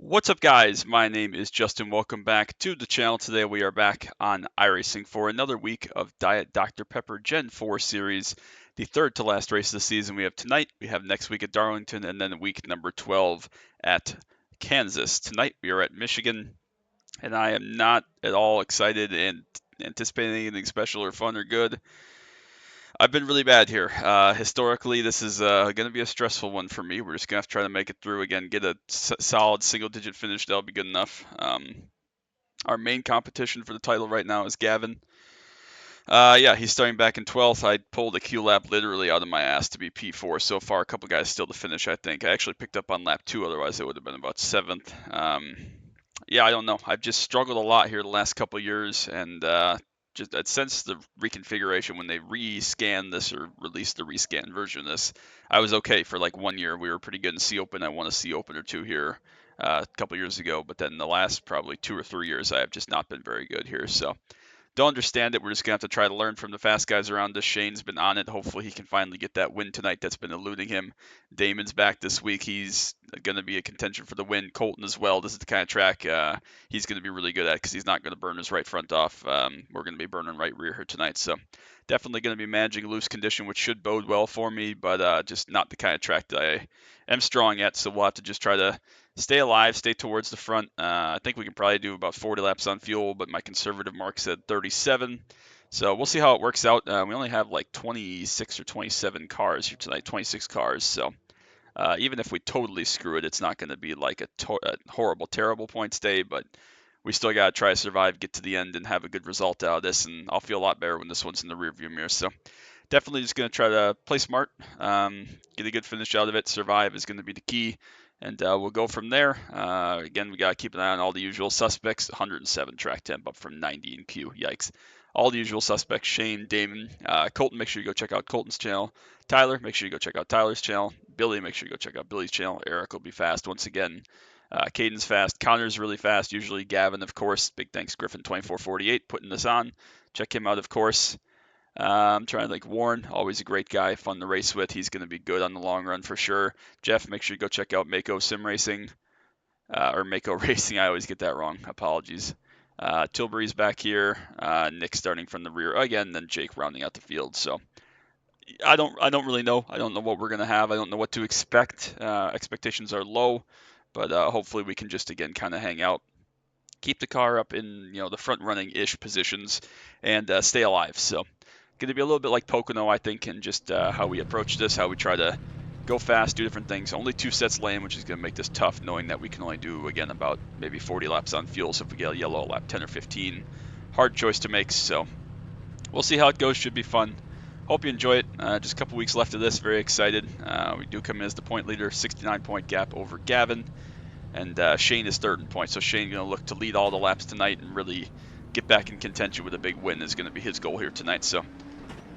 What's up, guys? My name is Justin. Welcome back to the channel. Today we are back on iRacing for another week of Diet Dr. Pepper Gen 4 series, the third to last race of the season. We have tonight, we have next week at Darlington, and then week number 12 at Kansas. Tonight we are at Michigan, and I am not at all excited and anticipating anything special or fun or good. I've been really bad here. Historically, this is going to be a stressful one for me. We're just going to have to try to make it through again, get a solid single-digit finish. That'll be good enough. Our main competition for the title right now is Gavin. Yeah, he's starting back in 12th. I pulled a Q lap literally out of my ass to be P4 so far. A couple guys still to finish, I think. I actually picked up on lap 2, otherwise it would have been about 7th. Yeah, I don't know. I've just struggled a lot here the last couple years, and just since the reconfiguration, when they rescanned this or released the rescanned version of this, I was okay for like 1 year. We were pretty good in C Open. I won a C Open or two here a couple years ago, but then the last probably 2 or 3 years, I have just not been very good here. So don't understand it. We're just going to have to try to learn from the fast guys around us. Shane's been on it. Hopefully he can finally get that win tonight that's been eluding him. Damon's back this week. He's going to be a contention for the win. Colton as well. This is the kind of track he's going to be really good at because he's not going to burn his right front off. We're going to be burning right rear here tonight. So definitely going to be managing loose condition, which should bode well for me, but just not the kind of track that I am strong at. So we'll have to just try to stay alive, stay towards the front. I think we can probably do about 40 laps on fuel, but my conservative mark said 37. So we'll see how it works out. We only have like 26 or 27 cars here tonight, 26 cars. So even if we totally screw it, it's not going to be like a horrible, terrible points day, but we still got to try to survive, get to the end, and have a good result out of this. And I'll feel a lot better when this one's in the rearview mirror. So definitely just going to try to play smart, get a good finish out of it. Survive is going to be the key. And we'll go from there. Again, we got to keep an eye on all the usual suspects. 107 track temp up from 90 in Q. Yikes. All the usual suspects. Shane, Damon, Colton, make sure you go check out Colton's channel. Tyler, make sure you go check out Tyler's channel. Billy, make sure you go check out Billy's channel. Eric will be fast once again. Caden's fast. Connor's really fast. Usually Gavin, of course. Big thanks, Griffin2448, putting this on. Check him out, of course. I'm trying to think. Warren, always a great guy, fun to race with. He's going to be good on the long run for sure. Jeff, make sure you go check out Mako Sim Racing, or Mako Racing. I always get that wrong. Apologies. Tilbury's back here. Nick starting from the rear again, then Jake rounding out the field. So I don't really know. I don't know what we're going to have. I don't know what to expect. Expectations are low, but hopefully we can just again kind of hang out, keep the car up in the front running ish positions, and stay alive. So going to be a little bit like Pocono, I think, and just how we approach this, how we try to go fast, do different things. Only 2 sets lane, which is going to make this tough, knowing that we can only do, again, about maybe 40 laps on fuel. So if we get a yellow lap 10 or 15, hard choice to make. So we'll see how it goes. Should be fun. Hope you enjoy it. Just a couple weeks left of this. Very excited. We do come in as the point leader, 69-point gap over Gavin. And Shane is third in points. So Shane going to look to lead all the laps tonight and really get back in contention with a big win is going to be his goal here tonight. So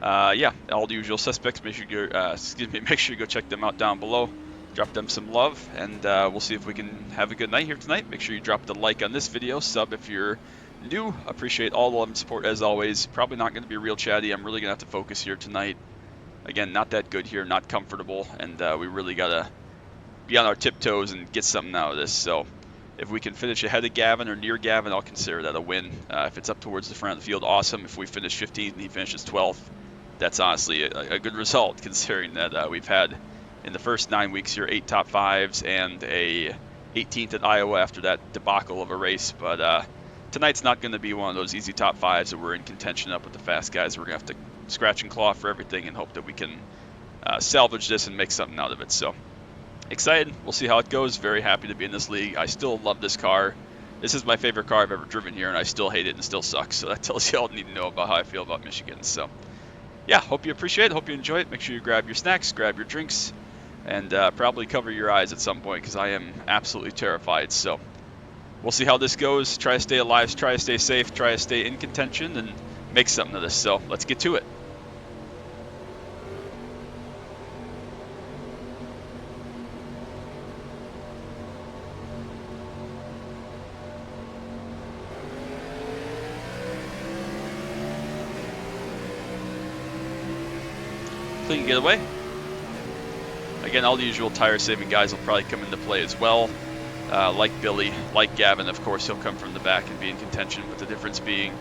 yeah, all the usual suspects. Make sure you go check them out down below. Drop them some love, and we'll see if we can have a good night here tonight. Make sure you drop the like on this video, sub if you're new. Appreciate all the love and support as always. Probably not going to be real chatty. I'm really going to have to focus here tonight. Again, not that good here, not comfortable, and we really got to be on our tiptoes and get something out of this. So if we can finish ahead of Gavin or near Gavin, I'll consider that a win. If it's up towards the front of the field, awesome. If we finish 15th and he finishes 12th, that's honestly a good result, considering that we've had in the first 9 weeks here 8 top 5s and a 18th at Iowa after that debacle of a race. But tonight's not going to be one of those easy top 5s that we're in contention up with the fast guys. We're going to have to scratch and claw for everything and hope that we can salvage this and make something out of it. So excited. We'll see how it goes. Very happy to be in this league. I still love this car. This is my favorite car I've ever driven here, and I still hate it and still sucks. So that tells you all you need to know about how I feel about Michigan. So yeah, hope you appreciate it. Hope you enjoy it. Make sure you grab your snacks, grab your drinks, and probably cover your eyes at some point because I am absolutely terrified. So we'll see how this goes. Try to stay alive, try to stay safe, try to stay in contention, and make something of this. So let's get to it. Clean getaway. Again, all the usual tire saving guys will probably come into play as well. like Billy, like Gavin, of course, he'll come from the back and be in contention, but the difference being,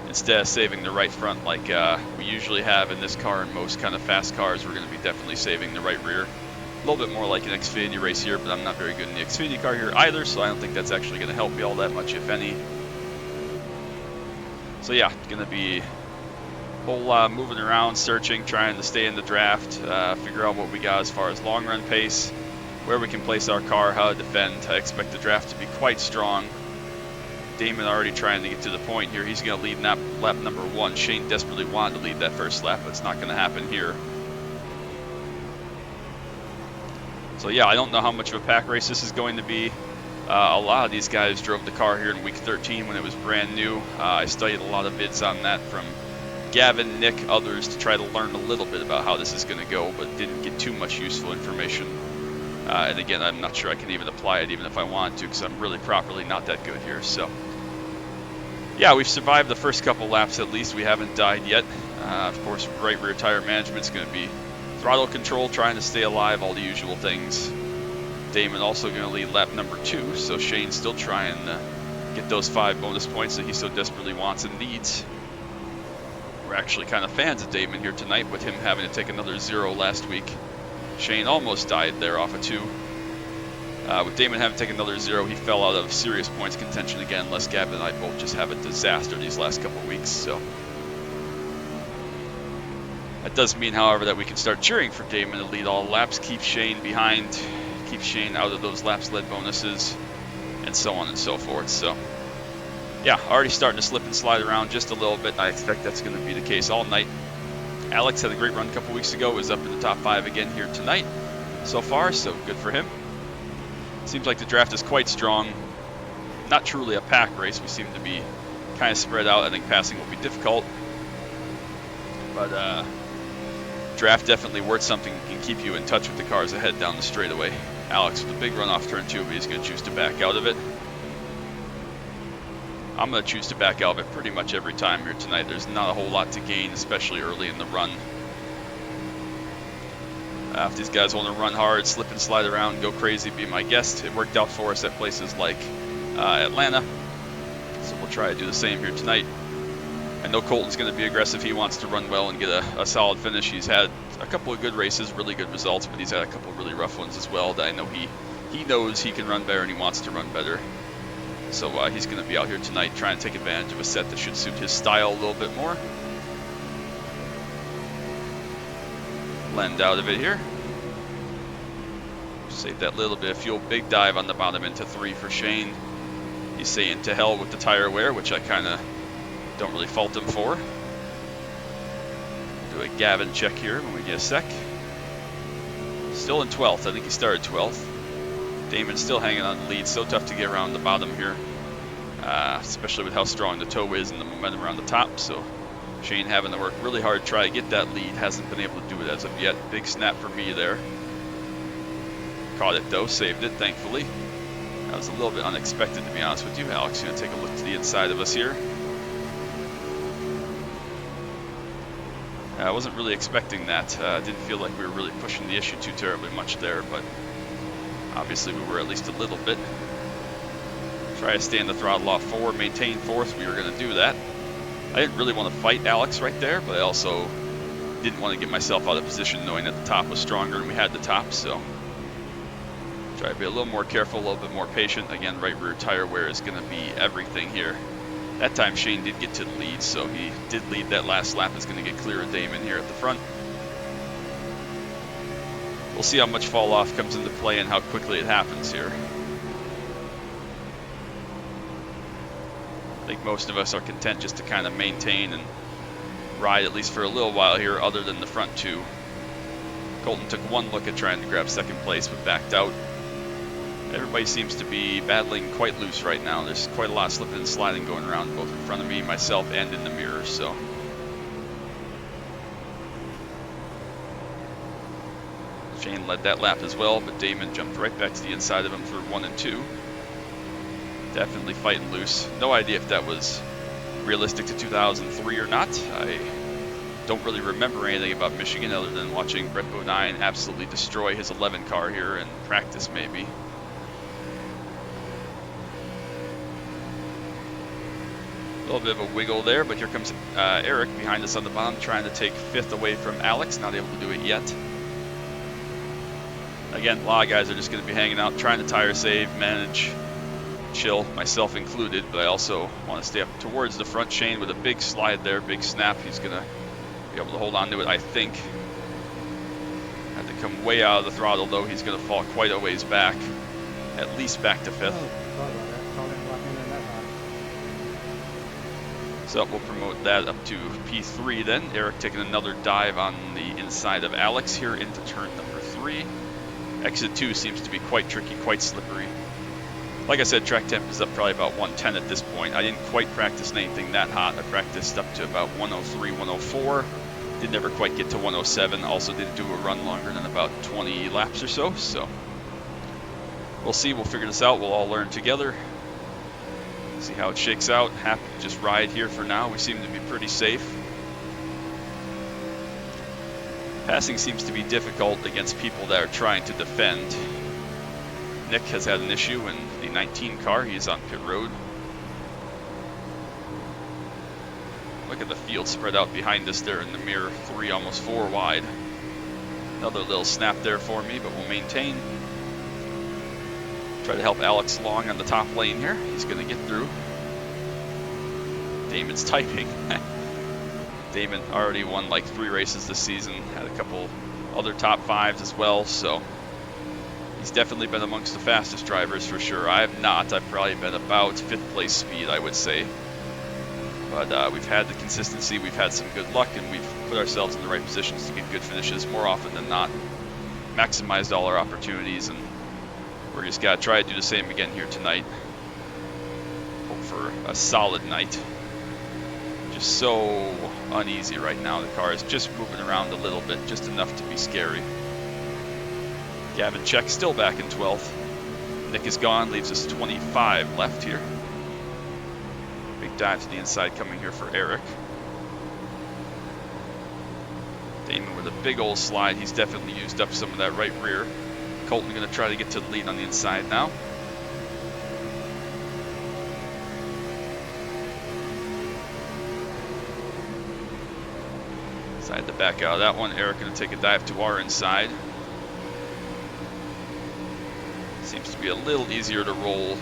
instead of saving the right front like we usually have in this car and most kind of fast cars, we're going to be definitely saving the right rear. A little bit more like an Xfinity race here, but I'm not very good in the Xfinity car here either, so I don't think that's actually going to help me all that much, if any. So yeah, it's going to be a whole lot moving around, searching, trying to stay in the draft, figure out what we got as far as long run pace, where we can place our car, how to defend. I expect the draft to be quite strong. Damon already trying to get to the point here. He's going to lead lap number 1. Shane desperately wanted to lead that first lap, but it's not going to happen here. So yeah, I don't know how much of a pack race this is going to be. A lot of these guys drove the car here in week 13 when it was brand new. I studied a lot of vids on that from Gavin, Nick, others to try to learn a little bit about how this is going to go, but didn't get too much useful information. And again, I'm not sure I can even apply it even if I wanted to, because I'm really properly not that good here. So yeah, we've survived the first couple laps at least. We haven't died yet. Of course, right rear tire management is going to be throttle control, trying to stay alive, all the usual things. Damon also going to lead lap number 2, so Shane's still trying to get those 5 bonus points that he so desperately wants and needs. We're actually kind of fans of Damon here tonight, with him having to take another 0 last week. Shane almost died there off of 2. With Damon having to take another 0, he fell out of serious points contention again, unless Gavin and I both just have a disaster these last couple weeks. So that does mean, however, that we can start cheering for Damon to lead all laps, keep Shane behind, keep Shane out of those laps led bonuses, and so on and so forth. So yeah, already starting to slip and slide around just a little bit. I expect that's going to be the case all night. Alex had a great run a couple weeks ago, was up in the top 5 again here tonight so far, so good for him. Seems like the draft is quite strong. Not truly a pack race. We seem to be kind of spread out. I think passing will be difficult, but draft definitely worth something. Can keep you in touch with the cars ahead down the straightaway. Alex with a big run off turn 2, but he's going to choose to back out of it. I'm going to choose to back out of it pretty much every time here tonight. There's not a whole lot to gain, especially early in the run. If these guys want to run hard, slip and slide around, go crazy, be my guest. It worked out for us at places like Atlanta, so we'll try to do the same here tonight. I know Colton's going to be aggressive. He wants to run well and get a solid finish. He's had a couple of good races, really good results, but he's had a couple of really rough ones as well that I know he knows he can run better and he wants to run better. So he's going to be out here tonight trying to take advantage of a set that should suit his style a little bit more. Blend out of it here. Save that little bit of fuel. Big dive on the bottom into 3 for Shane. He's saying to hell with the tire wear, which I kind of don't really fault him for. Do a Gavin check here when we get a sec. Still in 12th. I think he started 12th. Damon's still hanging on the lead. So tough to get around the bottom here, especially with how strong the toe is and the momentum around the top. So Shane having to work really hard to try to get that lead. Hasn't been able to do it as of yet. Big snap for me there. Caught it though, saved it, thankfully. That was a little bit unexpected, to be honest with you. Alex, going to take a look to the inside of us here. I wasn't really expecting that. Didn't feel like we were really pushing the issue too terribly much there, but obviously we were at least a little bit. Try to stand the throttle off forward, maintain 4th. We were going to do that. I didn't really want to fight Alex right there, but I also didn't want to get myself out of position knowing that the top was stronger and we had the top, so try to be a little more careful, a little bit more patient. Again, right rear tire wear is going to be everything here. That time Shane did get to the lead, so he did lead that last lap. Is going to get clear of Damon here at the front. We'll see how much fall off comes into play and how quickly it happens here. I think most of us are content just to kind of maintain and ride at least for a little while here, other than the front 2. Colton took one look at trying to grab 2nd place, but backed out. Everybody seems to be battling quite loose right now. There's quite a lot of slipping and sliding going around, both in front of me, myself, and in the mirror. So Shane led that lap as well, but Damon jumped right back to the inside of him through 1 and 2. Definitely fighting loose. No idea if that was realistic to 2003 or not. I don't really remember anything about Michigan other than watching Brett Bodine absolutely destroy his 11 car here in practice, maybe. little bit of a wiggle there, but here comes Eric behind us on the bottom, trying to take 5th away from Alex. Not able to do it yet. Again, a lot of guys are just going to be hanging out, trying to tire save, manage, chill, myself included, but I also want to stay up towards the front chain with a big slide there, big snap. He's going to be able to hold on to it, I think. Had to come way out of the throttle, though. He's going to fall quite a ways back, at least back to 5th. So we'll promote that up to P3 then. Eric taking another dive on the inside of Alex here into turn number 3. Exit 2 seems to be quite tricky, quite slippery. Like I said, track temp is up probably about 110 at this point. I didn't quite practice anything that hot. I practiced up to about 103, 104. Did never quite get to 107. Also didn't do a run longer than about 20 laps or so. So we'll see. We'll figure this out. We'll all learn together. See how it shakes out. Happy to just ride here for now. We seem to be pretty safe. Passing seems to be difficult against people that are trying to defend. Nick has had an issue in the 19 car. He's on pit road. Look at the field spread out behind us there in the mirror. 3, almost 4 wide. Another little snap there for me, but we'll maintain. Try to help Alex along on the top lane here. He's going to get through. Damon's typing. Damon already won like 3 races this season. Had a couple other top 5s as well, so he's definitely been amongst the fastest drivers for sure. I have not. I've probably been about 5th place speed, I would say. But we've had the consistency, we've had some good luck, and we've put ourselves in the right positions to get good finishes more often than not. Maximized all our opportunities, and we're just got to try to do the same again here tonight. Hope for a solid night. Just so uneasy right now. The car is just moving around a little bit, just enough to be scary. Gavin Check still back in 12th. Nick is gone, leaves us 25 left here. Big dive to the inside coming here for Eric. Damon with a big old slide. He's definitely used up some of that right rear. Colton going to try to get to the lead on the inside now. Decided to back out of that one. Eric going to take a dive to our inside. Seems to be a little easier to roll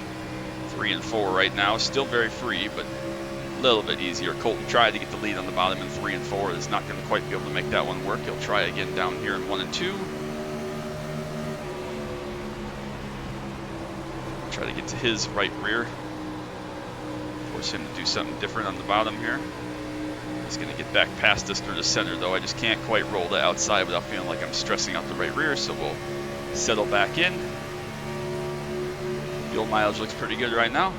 3 and 4 right now. Still very free, but a little bit easier. Colton tried to get the lead on the bottom in 3 and 4. Is not going to quite be able to make that one work. He'll try again down here in 1 and 2. Try to get to his right rear. Force him to do something different on the bottom here. He's going to get back past us through the center, though. I just can't quite roll the outside without feeling like I'm stressing out the right rear, so we'll settle back in. Fuel mileage looks pretty good right now.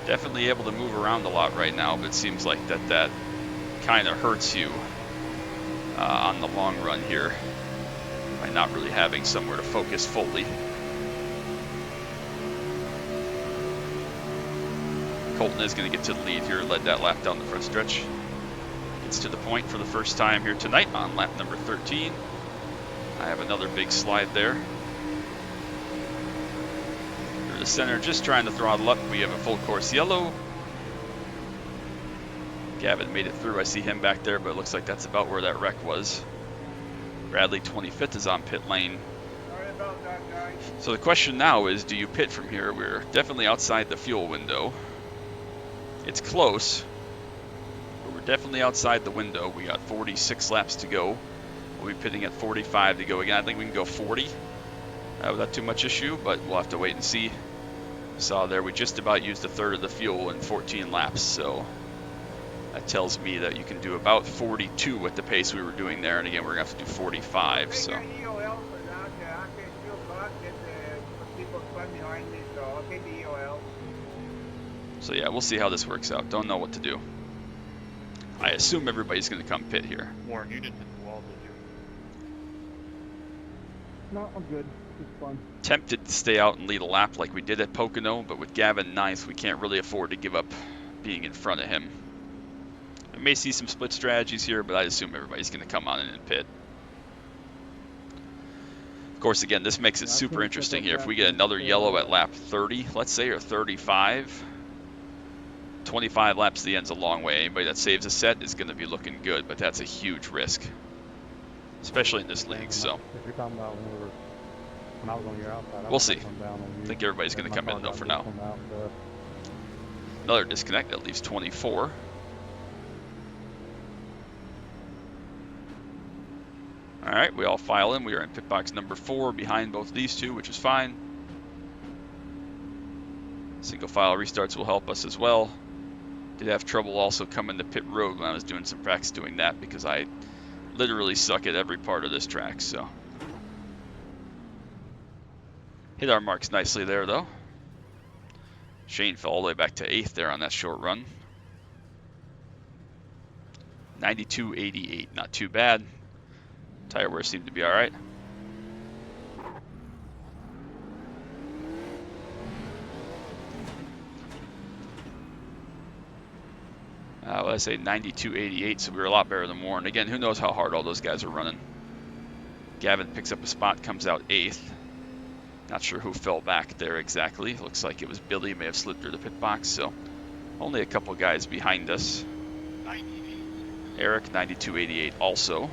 Definitely able to move around a lot right now, but it seems like that kind of hurts you on the long run here by not really having somewhere to focus fully. Colton is going to get to the lead here, led that lap down the front stretch. Gets to the point for the first time here tonight on lap number 13. I have another big slide there. Through the center, just trying to throttle up. We have a full course yellow. Gavin made it through. I see him back there, but it looks like that's about where that wreck was. Bradley 25th is on pit lane. Sorry about that, guys. So the question now is, do you pit from here? We're definitely outside the fuel window. It's close, but we're definitely outside the window. We got 46 laps to go. We'll be pitting at 45 to go again. I think we can go 40 without too much issue, but we'll have to wait and see. You saw there we just about used a third of the fuel in 14 laps, so that tells me that you can do about 42 at the pace we were doing there, and again we're going to have to do 45. So. So yeah, we'll see how this works out. Don't know what to do. I assume everybody's going to come pit here. Warren, you didn't hit the wall, did you? No, I'm good. It's fun. Tempted to stay out and lead a lap like we did at Pocono, but with Gavin 9th, we can't really afford to give up being in front of him. We may see some split strategies here, but I assume everybody's going to come on in and pit. Of course, again, this makes it Yeah, I super can't set interesting that here. If track we get limit another still yellow at yet. lap 30, let's say, or 35, 25 laps to the end's a long way. Anybody that saves a set is going to be looking good, but that's a huge risk, especially in this James, league. So if you're talking about when I was on your outside, I we'll wouldn't see. have come down on I you. think everybody's But going to my come car in, though, got for loose now. on the outside. Another disconnect, that leaves 24. All right, we all file in. We are in pit box number 4 behind both these two, which is fine. Single file restarts will help us as well. Did have trouble also coming to pit road when I was doing some practice doing that because I literally suck at every part of this track. So hit our marks nicely there, though. Shane fell all the way back to 8th there on that short run. 92.88, not too bad. Tire wear seemed to be all right. Well, I say 92.88, so we were a lot better than Warren. Again, who knows how hard all those guys are running. Gavin picks up a spot, comes out 8th. Not sure who fell back there exactly. Looks like it was Billy, may have slid through the pit box, so only a couple guys behind us. Eric, 92.88 also.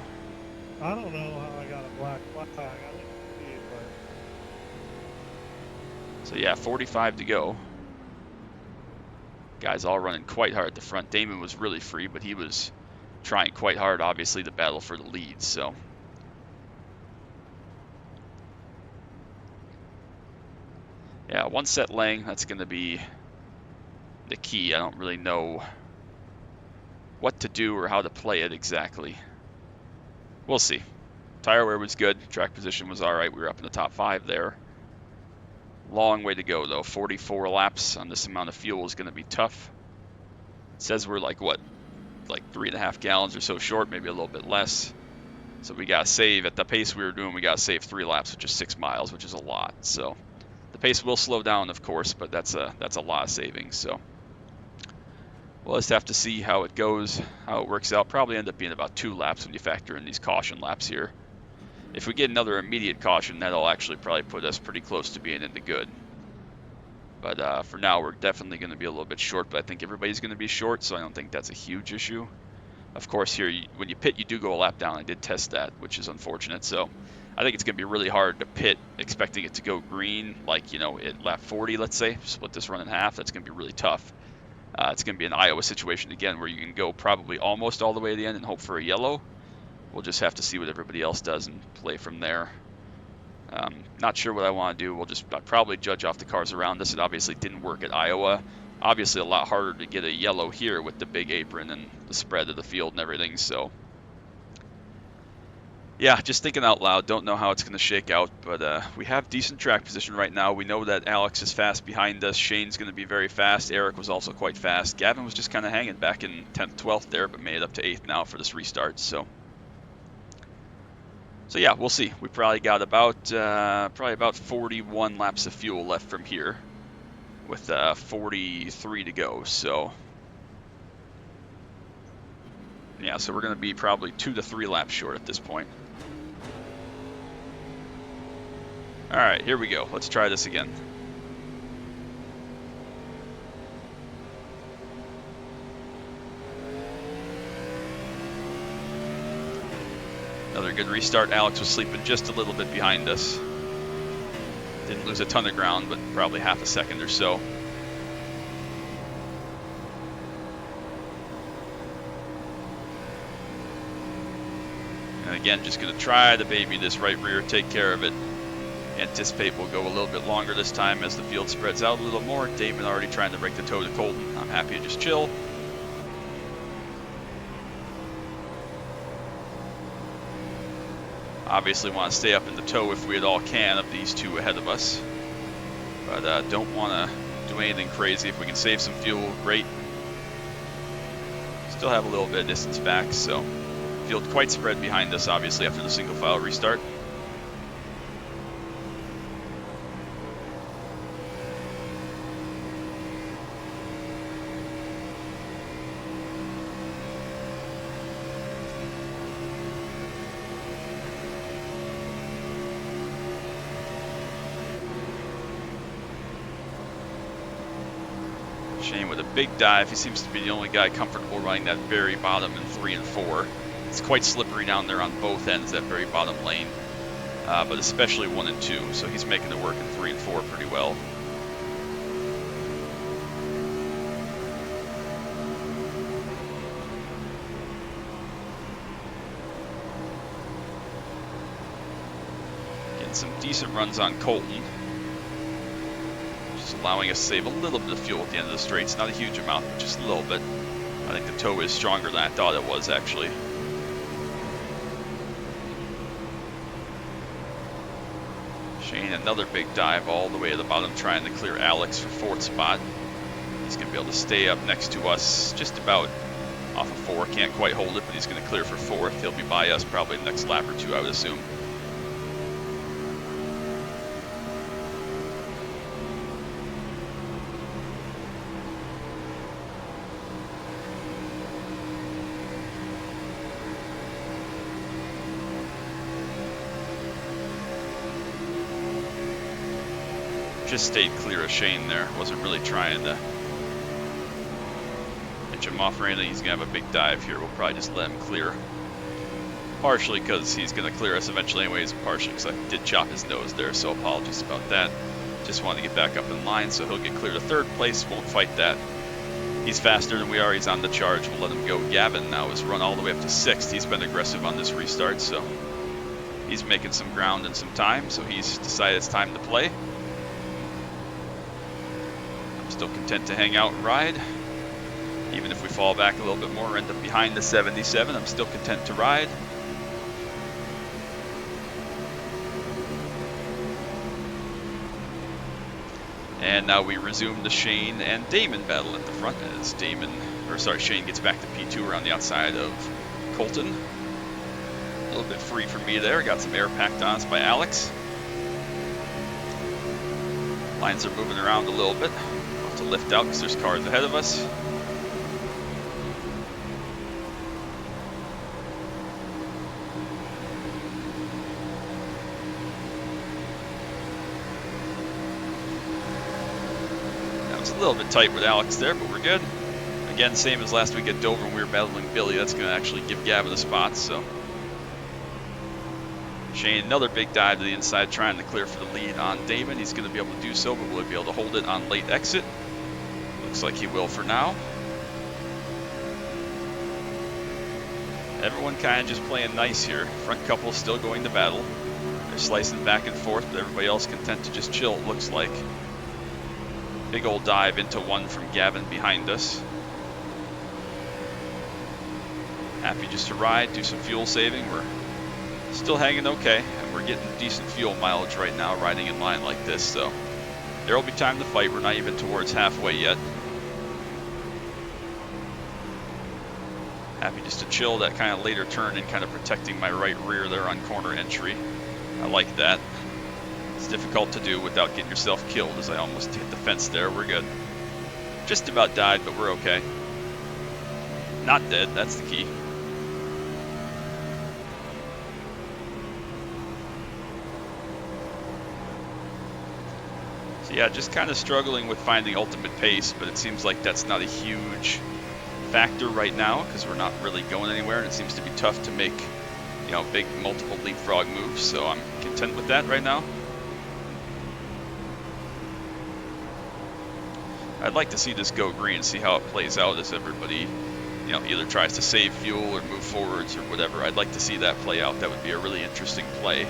I don't know how I got a black flag. I didn't see it, but So yeah, 45 to go. Guys all running quite hard at the front. Damon was really free, but he was trying quite hard, obviously, to battle for the lead. So yeah, one set laying, that's going to be the key. I don't really know what to do or how to play it exactly. We'll see. Tire wear was good. Track position was all right. We were up in the top 5 there. Long way to go, though. 44 laps on this amount of fuel is going to be tough. It says we're like, what, like 3.5 gallons or so short, maybe a little bit less. So we got to save, at the pace we were doing, we got to save 3 laps, which is 6 miles, which is a lot. So the pace will slow down, of course, but that's a lot of savings. So we'll just have to see how it goes, how it works out. Probably end up being about 2 laps when you factor in these caution laps here. If we get another immediate caution, that'll actually probably put us pretty close to being in the good. But for now, we're definitely going to be a little bit short, but I think everybody's going to be short, so I don't think that's a huge issue. Of course, here, when you pit, you do go a lap down. I did test that, which is unfortunate. So I think it's going to be really hard to pit expecting it to go green, like, you know, at lap 40, let's say, split this run in half. That's going to be really tough. It's going to be an Iowa situation again where you can go probably almost all the way to the end and hope for a yellow. We'll just have to see what everybody else does and play from there. Not sure what I want to do. We'll just probably judge off the cars around us. It obviously didn't work at Iowa. Obviously a lot harder to get a yellow here with the big apron and the spread of the field and everything. So yeah, just thinking out loud. Don't know how it's going to shake out, but we have decent track position right now. We know that Alex is fast behind us. Shane's going to be very fast. Eric was also quite fast. Gavin was just kind of hanging back in 10th, 12th there, but made it up to 8th now for this restart. So yeah, we'll see. We probably got about 41 laps of fuel left from here, with 43 to go. So yeah, so we're going to be probably 2 to 3 laps short at this point. All right, here we go. Let's try this again. Another good restart. Alex was sleeping just a little bit behind us. Didn't lose a ton of ground, but probably half a second or so. And again, just going to try to baby this right rear, take care of it. Anticipate we'll go a little bit longer this time as the field spreads out a little more. Damon already trying to break the toe to Colton. I'm happy to just chill. Obviously want to stay up in the toe if we at all can of these two ahead of us. But don't want to do anything crazy. If we can save some fuel, great. Still have a little bit of distance back, so field quite spread behind us, obviously, after the single file restart. Shane with a big dive. He seems to be the only guy comfortable running that very bottom in 3 and 4. It's quite slippery down there on both ends, that very bottom lane, but especially 1 and 2. So he's making it work in 3 and 4 pretty well. Getting some decent runs on Colton. Allowing us to save a little bit of fuel at the end of the straights. Not a huge amount, but just a little bit. I think the tow is stronger than I thought it was, actually. Shane, another big dive all the way to the bottom, trying to clear Alex for 4th spot. He's going to be able to stay up next to us just about off of 4. Can't quite hold it, but he's going to clear for 4th. He'll be by us probably the next lap or 2, I would assume. Just stayed clear of Shane there. Wasn't really trying to hitch him off or anything. He's going to have a big dive here. We'll probably just let him clear. Partially because he's going to clear us eventually anyways, and partially because I did chop his nose there, so apologies about that. Just wanted to get back up in line, so he'll get clear to 3rd place. Won't fight that. He's faster than we are. He's on the charge. We'll let him go. Gavin now has run all the way up to 6th. He's been aggressive on this restart, so he's making some ground and some time, so he's decided it's time to play. Still content to hang out and ride. Even if we fall back a little bit more, end up behind the 77, I'm still content to ride. And now we resume the Shane and Damon battle at the front as Shane gets back to P2 around the outside of Colton. A little bit free for me there. Got some air packed on us by Alex. Lines are moving around a little bit. To lift out because there's cars ahead of us. That was a little bit tight with Alex there, but we're good. Again, same as last week at Dover when we were battling Billy. That's going to actually give Gavin the spots. So Shane, another big dive to the inside, trying to clear for the lead on Damon. He's going to be able to do so, but will he be able to hold it on late exit? Looks like he will for now. Everyone kind of just playing nice here. Front couple still going to battle. They're slicing back and forth, but everybody else content to just chill, it looks like. Big old dive into 1 from Gavin behind us. Happy just to ride, do some fuel saving. We're still hanging okay, and we're getting decent fuel mileage right now riding in line like this, so there will be time to fight. We're not even towards halfway yet. Happy just to chill that kind of later turn and kind of protecting my right rear there on corner entry. I like that. It's difficult to do without getting yourself killed, as I almost hit the fence there. We're good. Just about died, but we're okay. Not dead, that's the key. So yeah, just kind of struggling with finding ultimate pace, but it seems like that's not a huge factor right now because we're not really going anywhere, and it seems to be tough to make, you know, big multiple leapfrog moves, so I'm content with that right now. I'd like to see this go green, see how it plays out as everybody, you know, either tries to save fuel or move forwards or whatever. I'd like to see that play out. That would be a really interesting play.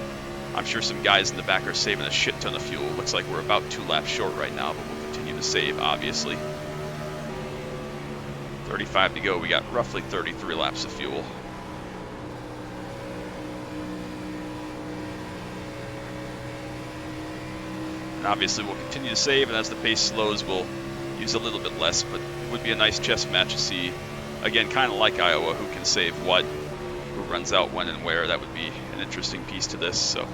I'm sure some guys in the back are saving a shit ton of fuel. Looks like we're about 2 laps short right now, but we'll continue to save, obviously. 35 to go. We got roughly 33 laps of fuel. And obviously we'll continue to save, and as the pace slows, we'll use a little bit less, but it would be a nice chess match to see, again, kind of like Iowa, who can save what, who runs out when and where. That would be an interesting piece to this, so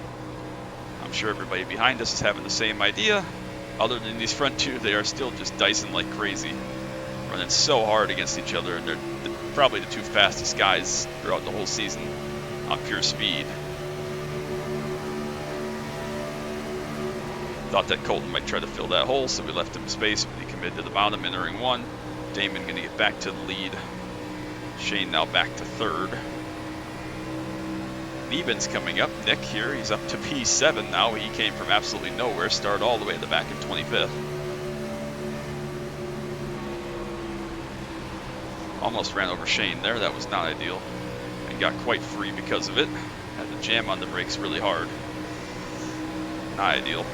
I'm sure everybody behind us is having the same idea. Other than these front 2, they are still just dicing like crazy, running so hard against each other, and they're probably the 2 fastest guys throughout the whole season on pure speed. Thought that Colton might try to fill that hole, so we left him space, but he committed to the bottom, entering 1. Damon going to get back to the lead. Shane now back to 3rd. Neben's coming up. Nick here, he's up to P7 now. He came from absolutely nowhere, started all the way at the back in 25th. Almost ran over Shane there, that was not ideal. And got quite free because of it. Had to jam on the brakes really hard. Not ideal.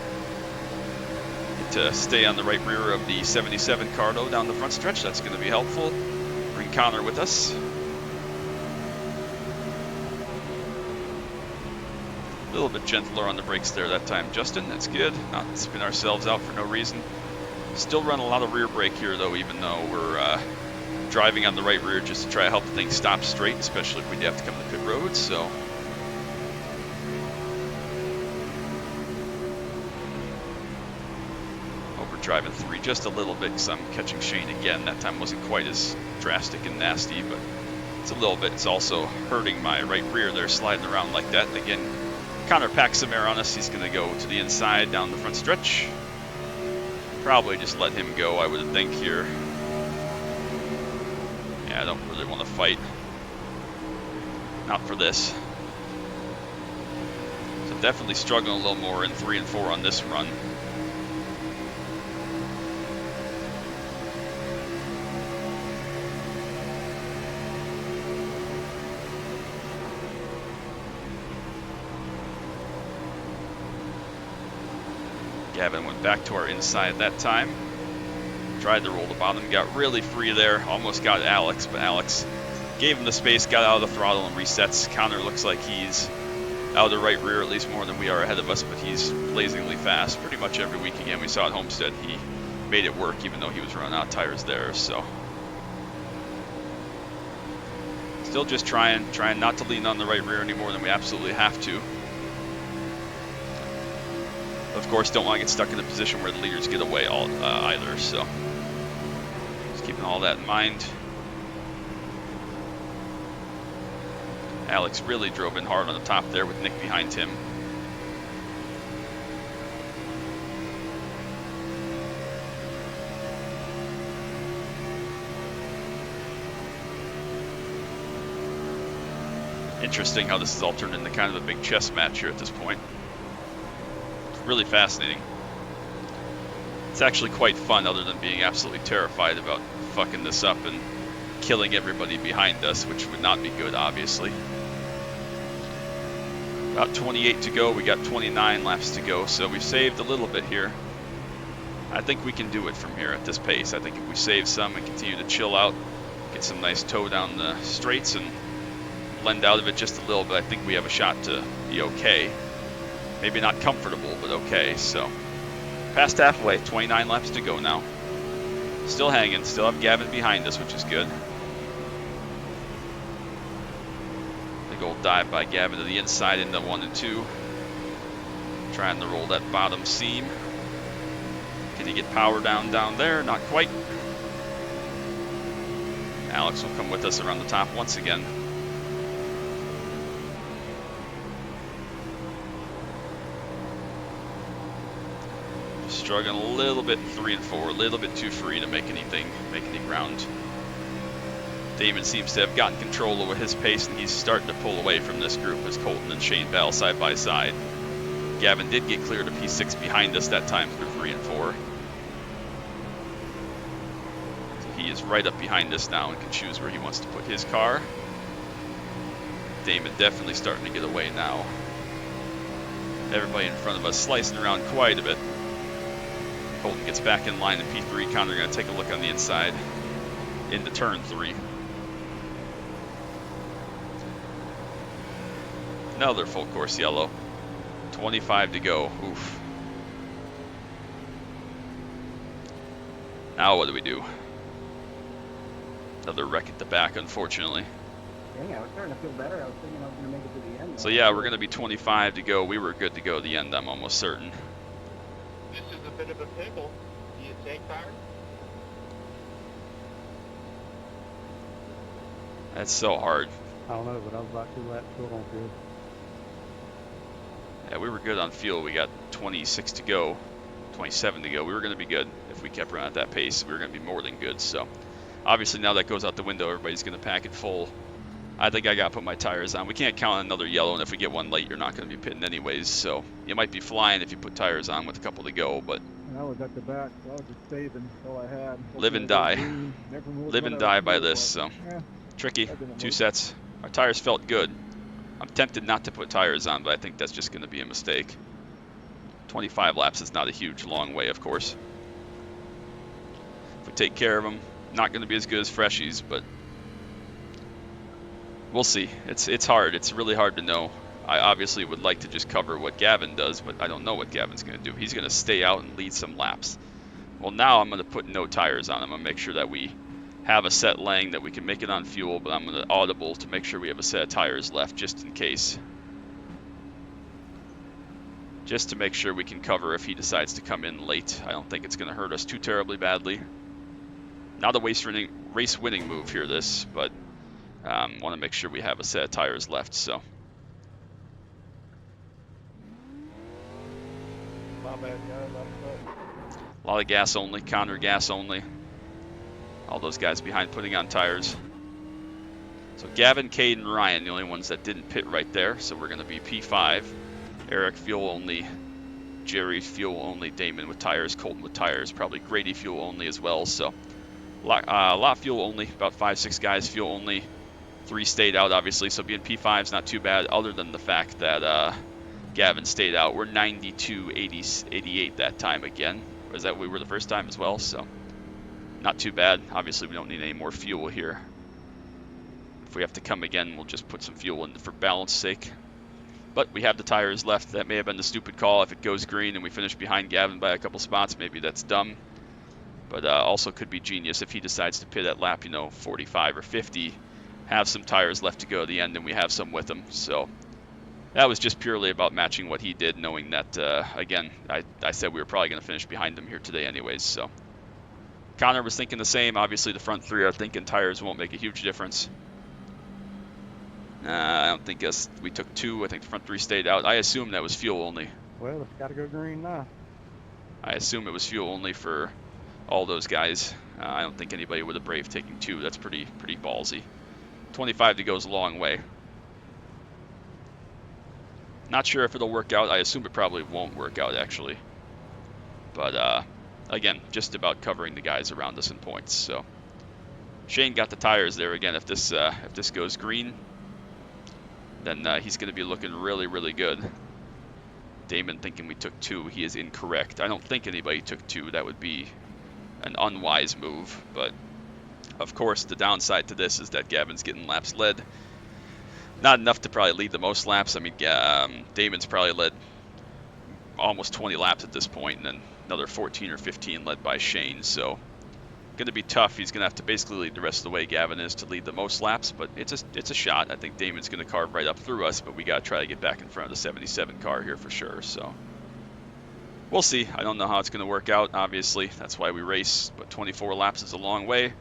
To stay on the right rear of the 77 car though down the front stretch, that's going to be helpful. Bring Connor with us. A little bit gentler on the brakes there that time, Justin. That's good. Not spin ourselves out for no reason. Still run a lot of rear brake here though, even though we're driving on the right rear just to try to help the thing stop straight, especially if we have to come to pit road. So. Driving 3 just a little bit because I'm catching Shane again. That time wasn't quite as drastic and nasty, but it's a little bit. It's also hurting my right rear there, sliding around like that. And again, Connor packs some air on us. He's going to go to the inside down the front stretch. Probably just let him go, I would think here. Yeah, I don't really want to fight. Not for this. So definitely struggling a little more in 3 and 4 on this run. Gavin went back to our inside that time. Tried to roll the bottom, got really free there. Almost got Alex, but Alex gave him the space, got out of the throttle and resets. Connor looks like he's out of the right rear, at least more than we are ahead of us, but he's blazingly fast. Pretty much every week again we saw at Homestead, he made it work even though he was running out of tires there, so. Still just trying not to lean on the right rear any more than we absolutely have to. Of course, don't want to get stuck in a position where the leaders get away either, so just keeping all that in mind. Alex really drove in hard on the top there with Nick behind him. Interesting how this has all turned into kind of a big chess match here at this point. Really fascinating. It's actually quite fun other than being absolutely terrified about fucking this up and killing everybody behind us, which would not be good, obviously. About 28 to go. We got 29 laps to go, so we saved a little bit here. I think we can do it from here at this pace. I think if we save some and continue to chill out, get some nice toe down the straights and blend out of it just a little bit, I think we have a shot to be okay. Maybe not comfortable, but okay. So past halfway, 29 laps to go now. Still hanging, still have Gavin behind us, which is good. Big old dive by Gavin to the inside into 1 and 2. Trying to roll that bottom seam. Can he get power down there? Not quite. Alex will come with us around the top once again. Struggling a little bit in 3 and 4, a little bit too free to make any ground. Damon seems to have gotten control over his pace, and he's starting to pull away from this group as Colton and Shane battle side by side. Gavin did get clear to P6 behind us that time through 3 and 4. So he is right up behind us now and can choose where he wants to put his car. Damon definitely starting to get away now. Everybody in front of us slicing around quite a bit. Colton gets back in line in P3. Connor going to take a look on the inside into turn 3. Another full course yellow. 25 to go. Oof. Now what do we do? Another wreck at the back, unfortunately. Dang, I was starting to feel better. I was thinking I was going to make it to the end. So yeah, we're going to be 25 to go. We were good to go at the end, I'm almost certain. This is a bit of a pickle. Do you take tires? That's so hard. I don't know, but I was about 2 laps short on field. Yeah, we were good on fuel. We got 26 to go. 27 to go. We were going to be good if we kept running at that pace. We were going to be more than good. So obviously now that goes out the window. Everybody's going to pack it full. I think I got to put my tires on. We can't count on another yellow, and if we get one late, you're not going to be pitting anyways. So you might be flying if you put tires on with a couple to go, but I was at the back, so I was just saving all I had. live and die. Live and die by this. So Yeah, tricky. that didn't 2 work. sets. Our tires felt good. I'm tempted not to put tires on, but I think that's just going to be a mistake. 25 laps is not a huge long way, of course. If we take care of them, not going to be as good as freshies, but we'll see. It's hard. It's really hard to know. I obviously would like to just cover what Gavin does, but I don't know what Gavin's going to do. He's going to stay out and lead some laps. Well, now I'm going to put no tires on him. I'm going to make sure that we have a set laying, that we can make it on fuel, but I'm going to audible to make sure we have a set of tires left just in case. Just to make sure we can cover if he decides to come in late. I don't think it's going to hurt us too terribly badly. Not a race winning move here, this, but want to make sure we have a set of tires left. So My bad, guys. a lot of gas only, Connor gas only. All those guys behind putting on tires. So Gavin, Cade, and Ryan, the only ones that didn't pit right there. So we're going to be P5. Eric, fuel only. Jerry, fuel only. Damon with tires. Colton with tires. Probably Grady, fuel only as well. So a lot fuel only. About 5-6 guys fuel only. 3 stayed out, obviously. So being P5 is not too bad, other than the fact that Gavin stayed out. We're 92, 80, 88 that time again. Was that we were the first time as well? So not too bad. Obviously, we don't need any more fuel here. If we have to come again, we'll just put some fuel in for balance sake. But we have the tires left. That may have been the stupid call. If it goes green and we finish behind Gavin by a couple spots, maybe that's dumb. But also could be genius if he decides to pit at lap, 45 or 50, have some tires left to go to the end, and we have some with him. So that was just purely about matching what he did, knowing that, again, I said we were probably going to finish behind him here today anyways. So Connor was thinking the same. Obviously, the front 3 are thinking tires won't make a huge difference. I don't think we took 2. I think the front 3 stayed out. I assume that was fuel only. Well, it's got to go green now. I assume it was fuel only for all those guys. I don't think anybody would have braved taking 2. That's pretty ballsy. 25 to go is a long way. Not sure if it'll work out. I assume it probably won't work out, actually. But again, just about covering the guys around us in points. So Shane got the tires there again. If this goes green, then he's going to be looking really, really good. Damon thinking we took 2. He is incorrect. I don't think anybody took 2. That would be an unwise move. But of course, the downside to this is that Gavin's getting laps led. Not enough to probably lead the most laps. I mean, Damon's probably led almost 20 laps at this point, and then another 14 or 15 led by Shane. So going to be tough. He's going to have to basically lead the rest of the way Gavin is to lead the most laps, but it's a shot. I think Damon's going to carve right up through us, but we got to try to get back in front of the 77 car here for sure. So we'll see. I don't know how it's going to work out, obviously. That's why we race, but 24 laps is a long way.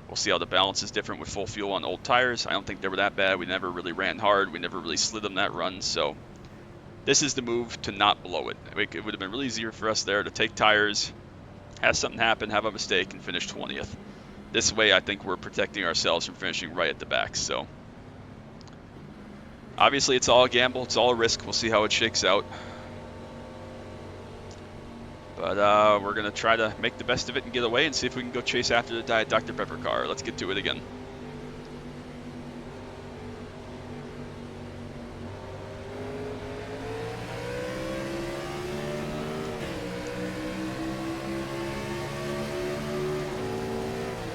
We'll see how the balance is different with full fuel on old tires. I don't think they were that bad. We never really ran hard. We never really slid them that run, so this is the move to not blow it. It would have been really easier for us there to take tires, have something happen, have a mistake, and finish 20th. This way, I think we're protecting ourselves from finishing right at the back. So obviously, it's all a gamble. It's all a risk. We'll see how it shakes out. But we're going to try to make the best of it and get away and see if we can go chase after the Diet Dr. Pepper car. Let's get to it again.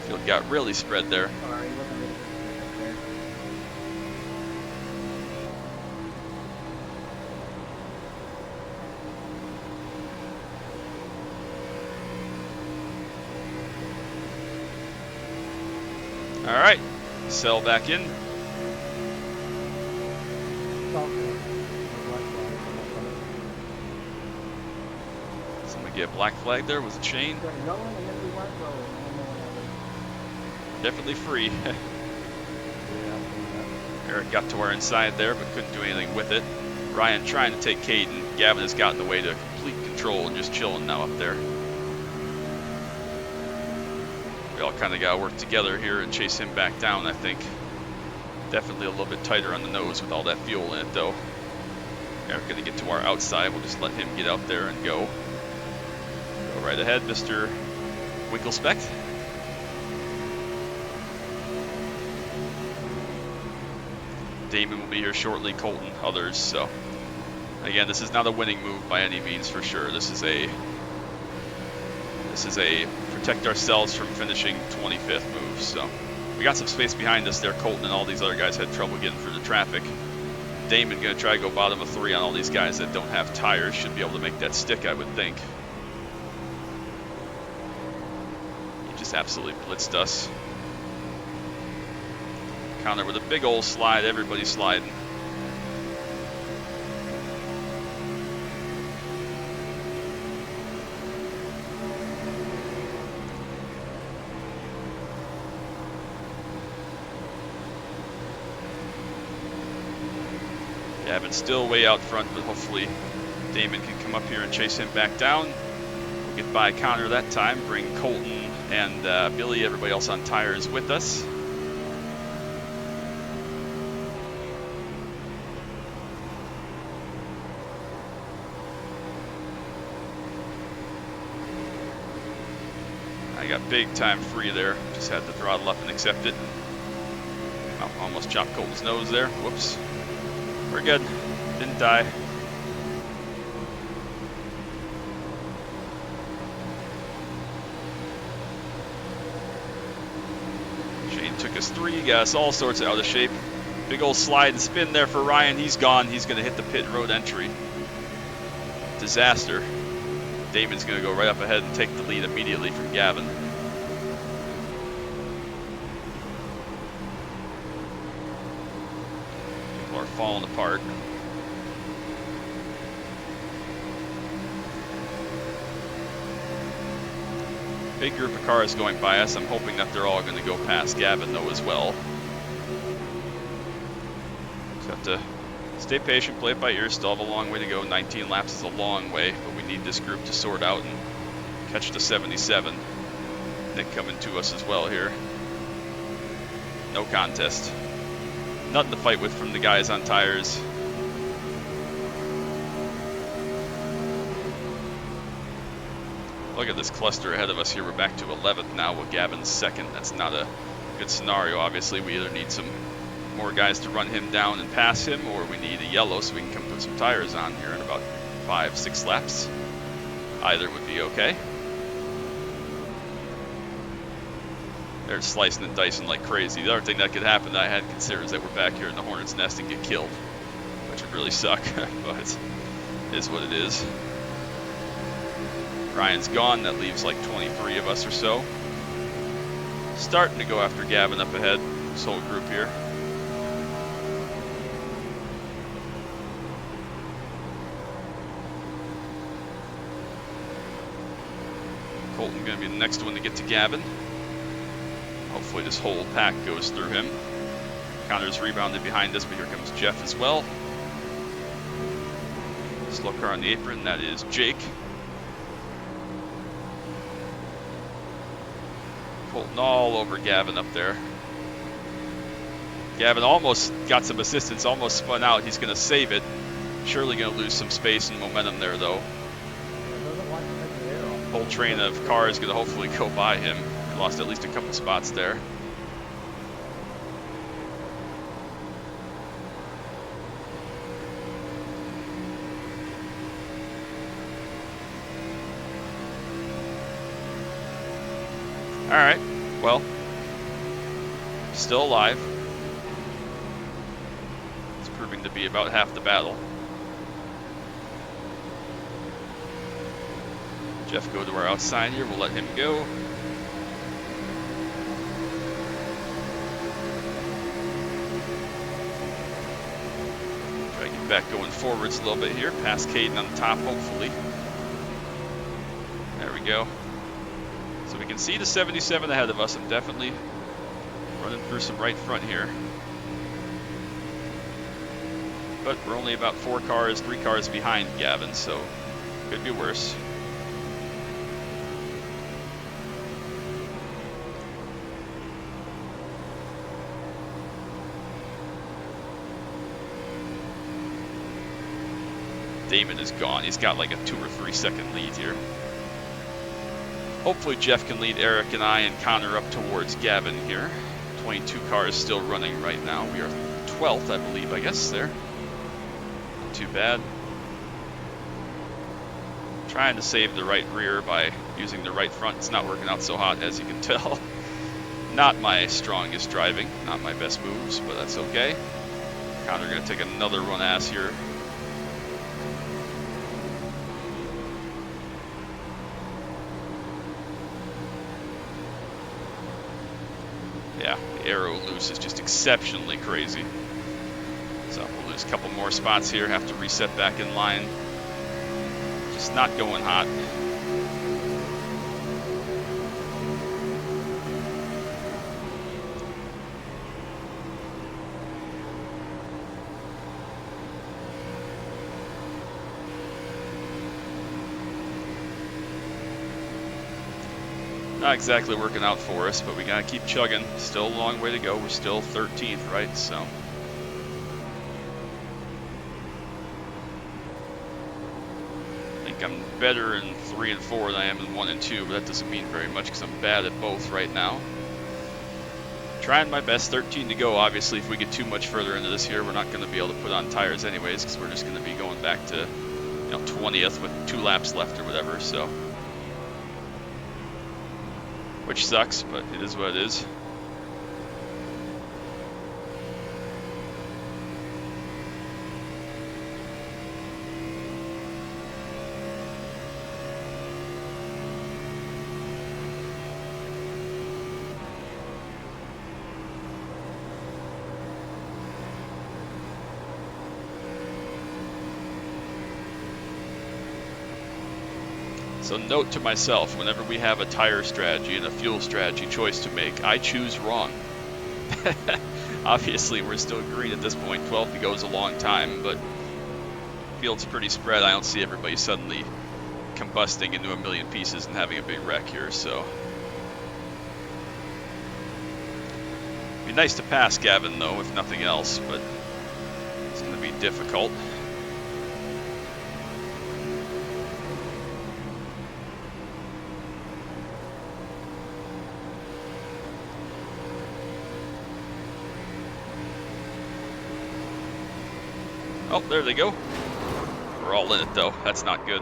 Field got really spread there. Sorry, wasn't really there. All right, sell back in. Somebody get a black flag there. Was it Shane? Started going and then we weren't going. I don't know what happened. Definitely free. Yeah, I've seen that. Eric got to our inside there, but couldn't do anything with it. Ryan trying to take Caden. Gavin has gotten away to complete control control and just chilling now up there. We all kind of got to work together here and chase him back down, I think. Definitely a little bit tighter on the nose with all that fuel in it, though. Yeah, we're going to get to our outside. We'll just let him get out there and go. Go right ahead, Mr. Winkelspect. Damon will be here shortly, Colton, others. So, again, this is not a winning move by any means for sure. This is a protect ourselves from finishing 25th move. So, we got some space behind us there. Colton and all these other guys had trouble getting through the traffic. Damon going to try to go bottom of 3 on all these guys that don't have tires. Should be able to make that stick, I would think. He just absolutely blitzed us. Connor with a big old slide. Everybody's sliding. Gavin's still way out front, but hopefully Damon can come up here and chase him back down. We'll get by Connor that time, bring Colton and Billy, everybody else on tires with us. I got big time free there, just had to throttle up and accept it. Oh, almost chopped Colton's nose there, whoops. We're good, didn't die. Shane took us 3, got us all sorts of out of shape. Big old slide and spin there for Ryan, he's gone. He's gonna hit the pit road entry. Disaster. Damon's gonna go right up ahead and take the lead immediately from Gavin. People are falling apart. Big group of cars going by us. I'm hoping that they're all going to go past Gavin though as well. Just have to stay patient, play it by ear. Still have a long way to go. 19 laps is a long way, but we need this group to sort out and catch the 77. Nick coming to us as well here. No contest. Nothing to fight with from the guys on tires. Look at this cluster ahead of us here. We're back to 11th now with Gavin's 2nd. That's not a good scenario. Obviously, we either need some more guys to run him down and pass him, or we need a yellow so we can come put some tires on here in about 5-6 laps. Either would be okay. They're slicing and dicing like crazy. The other thing that could happen that I hadn't considered is that we're back here in the Hornet's Nest and get killed, which would really suck, but it is what it is. Ryan's gone, that leaves like 23 of us or so. Starting to go after Gavin up ahead, this whole group here. Colton gonna be the next one to get to Gavin. Hopefully this whole pack goes through him. Connor's rebounded behind us, but here comes Jeff as well. Slow car on the apron, that is Jake. Colton all over Gavin up there. Gavin almost got some assistance, almost spun out. He's going to save it. Surely going to lose some space and momentum there, though. Whole train of cars going to hopefully go by him. He lost at least a couple spots there. Alright, well, still alive. It's proving to be about half the battle. Jeff go to our outside here, we'll let him go. Try to get back going forwards a little bit here, past Caden on the top hopefully. There we go. So we can see the 77 ahead of us. I'm definitely running through some right front here. But we're only about 3 cars behind Gavin, so Could be worse. Damon is gone. He's got like a 2 or 3 second lead here. Hopefully Jeff can lead Eric and I and Connor up towards Gavin here. 22 cars still running right now. We are 12th, I believe, I guess, there. Not too bad. Trying to save the right rear by using the right front. It's not working out so hot, as you can tell. Not my strongest driving, not my best moves, but that's okay. Connor gonna take another run ass here. Yeah, the aero loose is just exceptionally crazy. So we'll lose a couple more spots here, have to reset back in line. Just not going hot. Not exactly working out for us, but we gotta keep chugging. Still a long way to go. We're still 13th, right? So I think I'm better in 3 and 4 than I am in 1 and 2, but that doesn't mean very much because I'm bad at both right now. Trying my best. 13 to go. Obviously, if we get too much further into this here, we're not going to be able to put on tires anyways, because we're just going to be going back to 20th with 2 laps left or whatever. So. Which sucks, but it is what it is. So note to myself, whenever we have a tire strategy and a fuel strategy choice to make, I choose wrong. Obviously, we're still green at this point. 12 to go is a long time, but field's pretty spread. I don't see everybody suddenly combusting into a million pieces and having a big wreck here, so. Be nice to pass Gavin, though, if nothing else, but it's going to be difficult. Oh, there they go. We're all in it, though. That's not good.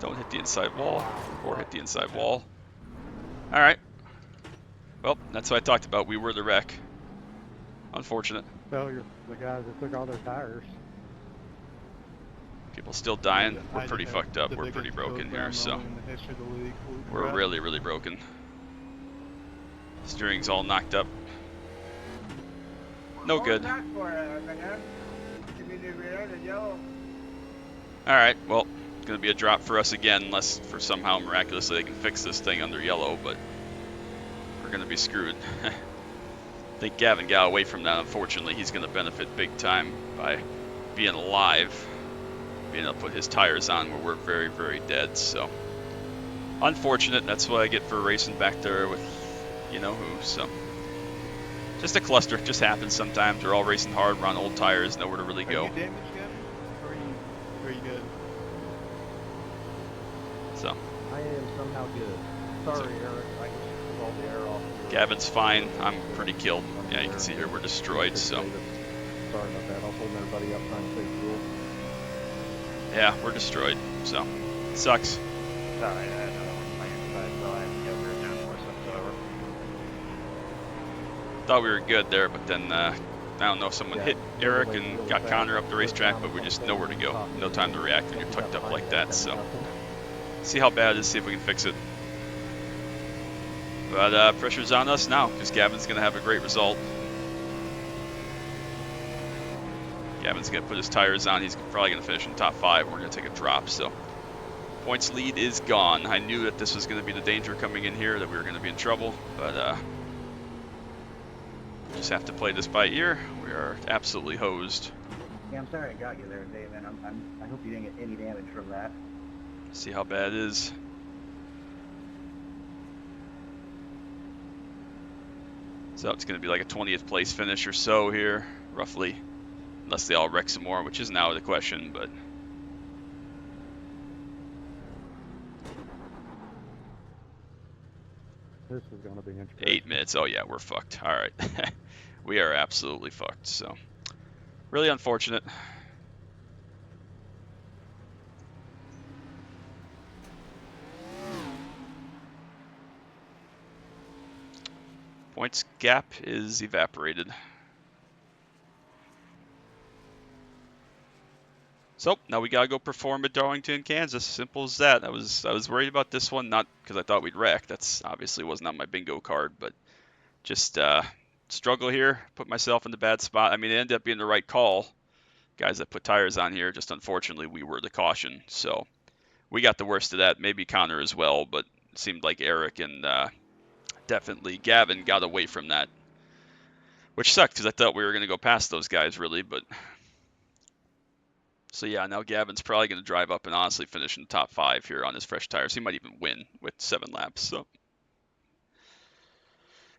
Don't hit the inside wall, or hit the inside wall. All right. Well, that's what I talked about. We were the wreck. Unfortunate. So you're the guys that took all their tires. People still dying. We're pretty fucked up. We're pretty broken here, so we're really, really broken. Steering's all knocked up. No good. Alright, well, it's going to be a drop for us again, unless for somehow miraculously they can fix this thing under yellow, but we're going to be screwed. I think Gavin got away from that, unfortunately. He's going to benefit big time by being alive, being able to put his tires on where we're very, very dead, so. Unfortunate, that's what I get for racing back there with you-know-who, so. Just a cluster, just happens sometimes. We're all racing hard, we're on old tires, nowhere to really go. Are you damaged, Gavin? Or are you good? So. I am somehow good. Sorry, Eric. I can pull all the air off. Gavin's fine. I'm pretty killed. Yeah, you can see here we're destroyed, so. Sorry about that. I was holding everybody up trying to save fuel. Yeah, we're destroyed, so. Sucks. Sorry, I don't know what's my inside, so I have to get rid down for stuff's over. Thought we were good there, but then I don't know if someone hit Eric and got Connor up the racetrack, but we just nowhere to go. No time to react when you're tucked up like that, so. See how bad it is, see if we can fix it. But pressure's on us now, because Gavin's going to have a great result. Gavin's going to put his tires on. He's probably going to finish in top 5. We're going to take a drop, so. Points lead is gone. I knew that this was going to be the danger coming in here, that we were going to be in trouble, but just have to play this by ear. We are absolutely hosed. Yeah, I'm sorry I got you there, Dave, and I hope you didn't get any damage from that. See how bad it is. So it's going to be like a 20th place finish or so here, roughly. Unless they all wreck some more, which isn't out of the question, but... This is going to be interesting. 8 minutes. Oh yeah, we're fucked. All right. We are absolutely fucked, so... Really unfortunate. Points gap is evaporated. So now we gotta go perform at Darlington, Kansas. Simple as that. I was worried about this one, not because I thought we'd wreck. That's obviously wasn't on my bingo card, but just struggle here. Put myself in the bad spot. I mean, it ended up being the right call. Guys that put tires on here, just unfortunately we were the caution. So we got the worst of that. Maybe Connor as well, but it seemed like Eric and definitely Gavin got away from that, which sucked because I thought we were gonna go past those guys really, but. So yeah, now Gavin's probably going to drive up and honestly finish in the top 5 here on his fresh tires. He might even win with 7 laps. So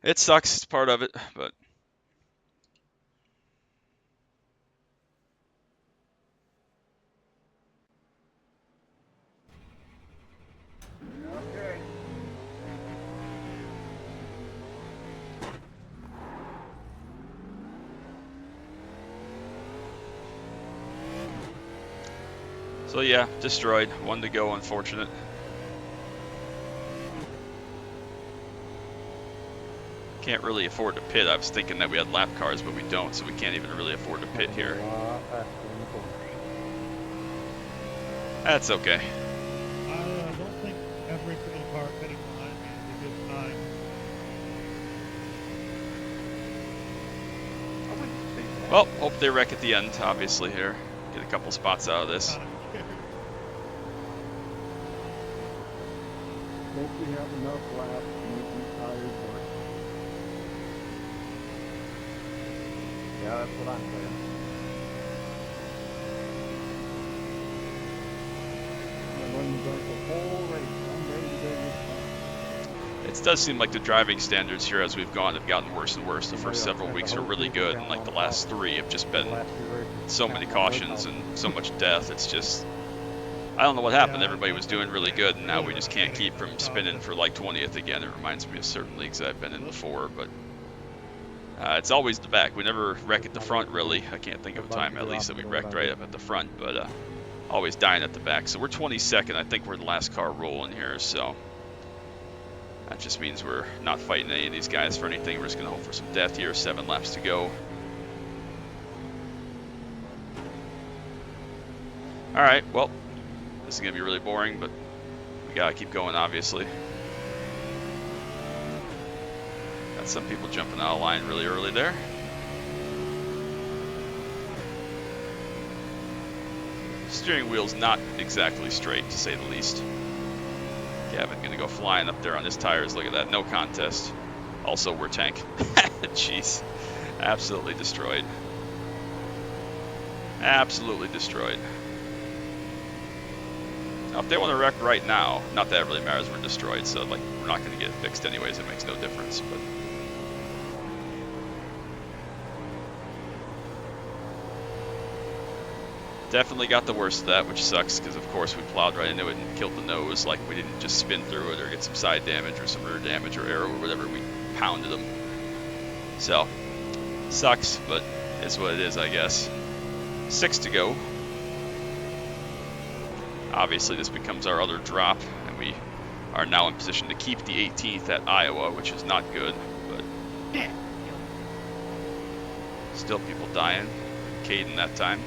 it sucks. It's part of it, but Okay. so yeah, destroyed. 1 to go, unfortunate. Can't really afford to pit. I was thinking that we had lap cars, but we don't, so we can't even really afford to pit here. A lot faster than the corners. That's okay. I don't think every single car pitting behind me is a good time. I wouldn't say that. Well, hope they wreck at the end, obviously, here. Get a couple spots out of this. Hope we have enough laps to make these tires work. Yeah, that's what I'm saying. I'm running the whole race. I'm ready to go this time. It does seem like the driving standards here as we've gone have gotten worse and worse. The first several weeks are really good, and like the last 3 have just been so many cautions and so much death. It's just, I don't know what happened. Everybody was doing really good, and now we just can't keep from spinning for like 20th again. It reminds me of certain leagues that I've been in before, but it's always the back. We never wreck at the front, really. I can't think of a time, at least, that we wrecked right up at the front, but always dying at the back. So we're 22nd. I think we're the last car rolling here, so that just means we're not fighting any of these guys for anything. We're just going to hope for some death here. 7 laps to go. All right, well, this is going to be really boring, but we got to keep going, obviously. Got some people jumping out of line really early there. Steering wheel's not exactly straight, to say the least. Gavin going to go flying up there on his tires. Look at that, no contest. Also, we're tank. Jeez, absolutely destroyed. Absolutely destroyed. Now, if they want to wreck right now, not that it really matters, we're destroyed, so like we're not going to get it fixed anyways, it makes no difference. But definitely got the worst of that, which sucks, because of course we plowed right into it and killed the nose. Like, we didn't just spin through it or get some side damage or some rear damage or aero or whatever, we pounded them. So, sucks, but it's what it is, I guess. 6 to go. Obviously, this becomes our other drop, and we are now in position to keep the 18th at Iowa, which is not good, but still people dying. Caden that time.